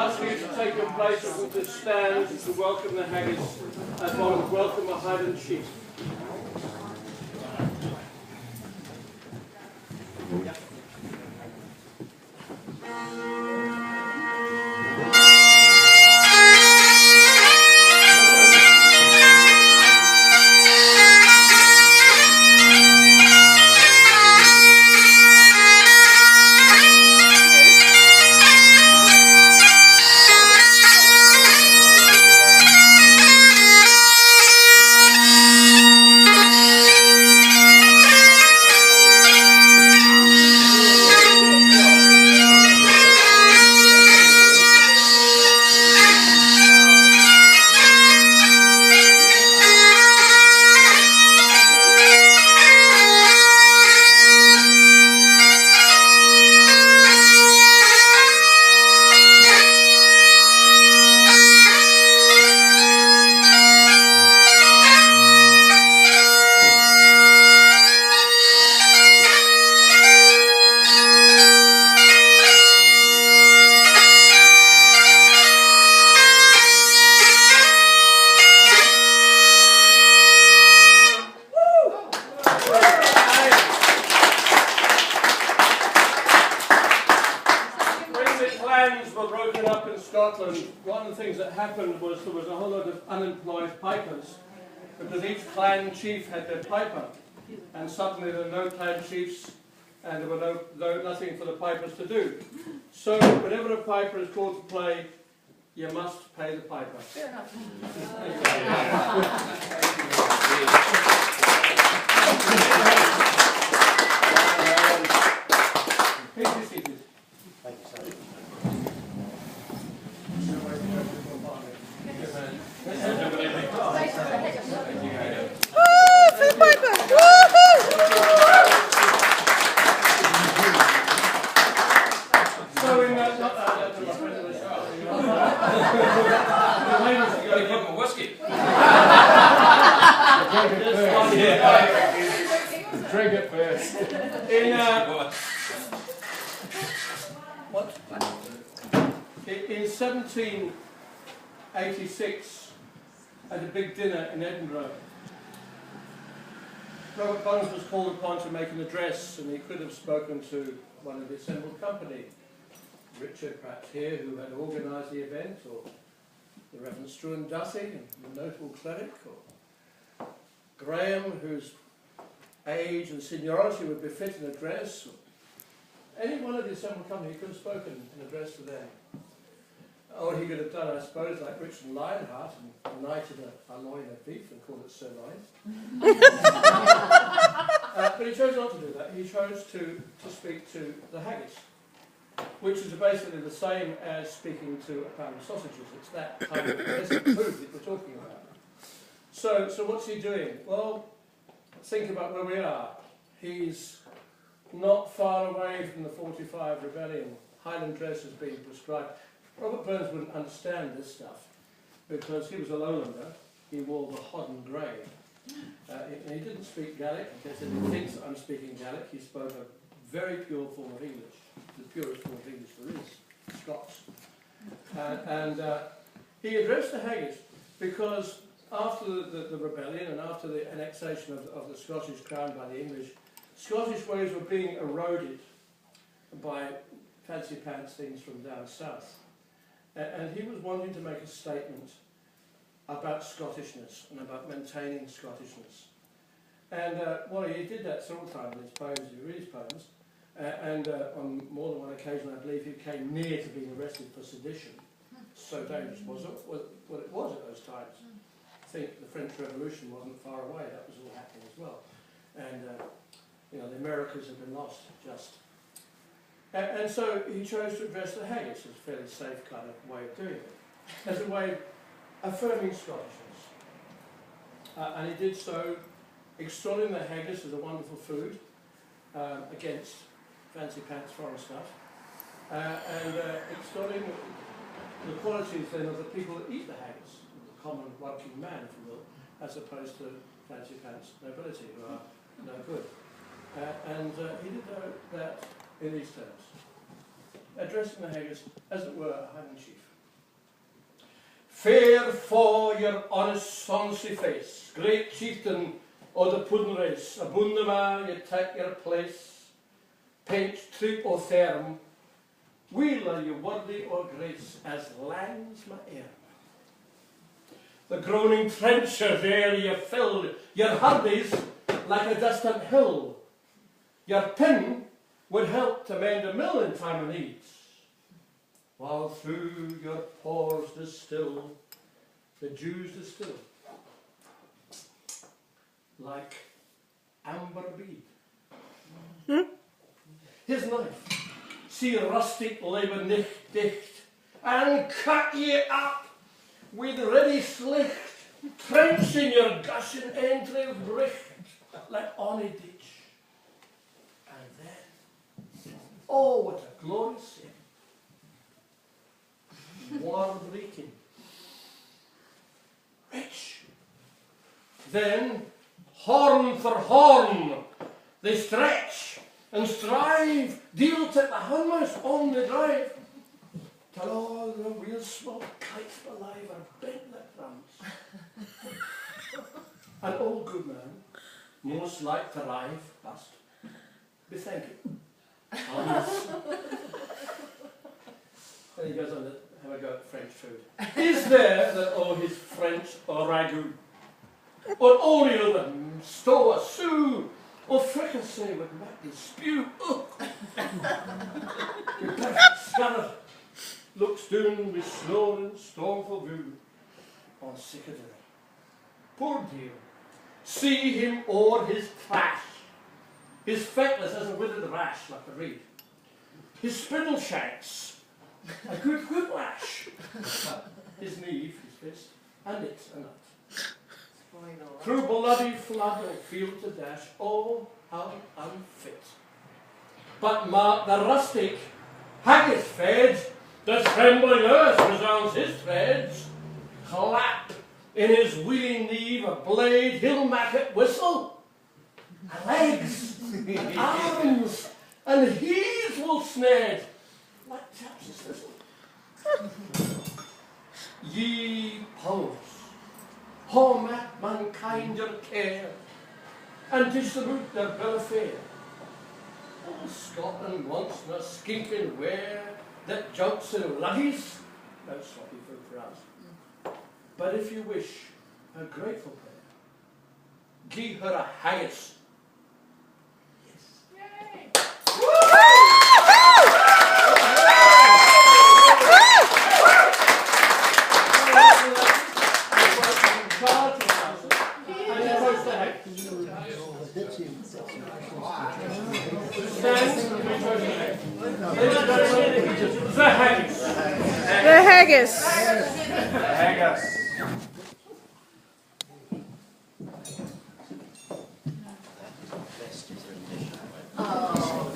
ask you to take your place at the stand to welcome the Haggis as well as welcome the Highland Chief. One of the things that happened was there was a whole lot of unemployed pipers because each clan chief had their piper, and suddenly there were no clan chiefs and there were nothing for the pipers to do. So whenever a piper is called to play, you must pay the piper. Fair enough. Please be seated. Thank you, sir. Drink it first. In 1786, at a big dinner in Edinburgh, Robert Burns was called upon to make an address, and he could have spoken to one of the assembled company. Richard, perhaps here, who had organised the event, or the Reverend Struan Duthie, the notable cleric, or Graham, whose age and seniority would befit an address. Any one of the assembled company could have spoken an address to them. Or he could have done, I suppose, like Richard Lionheart and knighted a loin of beef and called it sirloin. But he chose not to do that. He chose to speak to the Haggis, which is basically the same as speaking to a pound of sausages. It's that kind of basic food that we're talking about. So what's he doing? Well, think about where we are. He's not far away from the 45 rebellion. Highland dress has been prescribed. Robert Burns wouldn't understand this stuff because he was a lowlander. He wore the hodden grey. He didn't speak Gaelic. In case anyone thinks that I'm speaking Gaelic, he spoke a very pure form of English, the purest form of English there is, Scots. He addressed the Haggis because after the rebellion and after the annexation of the Scottish crown by the English, Scottish ways were being eroded by fancy pants things from down south. And he was wanting to make a statement about Scottishness and about maintaining Scottishness. And well, he did that several times in his poems, he read his poems, on more than one occasion I believe he came near to being arrested for sedition. So dangerous was it, what it was at those times. I think the French Revolution wasn't far away, that was all happening as well. And you know, the Americas had been lost just. And so he chose to address the Haggis as a fairly safe kind of way of doing it, as a way of affirming Scottishness. And he did so extolling the Haggis as a wonderful food against fancy pants foreign stuff, and extolling the qualities then of the people that eat the Haggis, the common working man, if you will, as opposed to fancy pants nobility who are no good. And he did that in these terms, addressing the Haggis as it were a Highland chief. fair for your honest sonsy face, great chieftain o' the puddin' race, aboon the ma you take your place, paint troop o' therm, weel are you worthy o' grace, as lands my air. The groaning trencher there you fill, your hardies like a distant hill, your pin would help to mend a mill in time of needs, while through your pores distill the dews distill, like amber bead. His knife, see rustic labour nicht dicht, and cut ye up with ready slicht, trenching your gushing entrails bricht, like ony ditch. And then, oh, what a glorious scene! War breaking, rich. Then, horn for horn, they stretch and strive, deal to the hammers on the drive, till all the wheel smoke kites alive are bent like drums. An old good man, most like to rive, must be thinking. And he goes on to have a go at French food. Is there that oh his French or ragout, or oil that stow a sou, or fricassee with mac spew, your perfect scanner looks down with snoring stormful view on Sickadell. Poor dear, see him o'er his trash, his feckless as a withered rash like the reed, his spindle shanks, a good whiplash, his knee, his fist, and it, a nut. Through bloody flood of field to dash, oh, how unfit. But mark the rustic, Haggis fed, the trembling earth resounds his treads. Clap in his wheeling knee a blade, he'll make it whistle. And legs, and arms, and heaves will sned, like taps his thistle. Ye powers, home at mankind your care, and distribute their bill of fare. Oh, Scotland wants no skinking ware that jumps in luggies, no sloppy food for us. But if you wish a grateful prayer, give her a haggis. Yes. Yay! The Haggis. The Haggis. Haggis. Oh,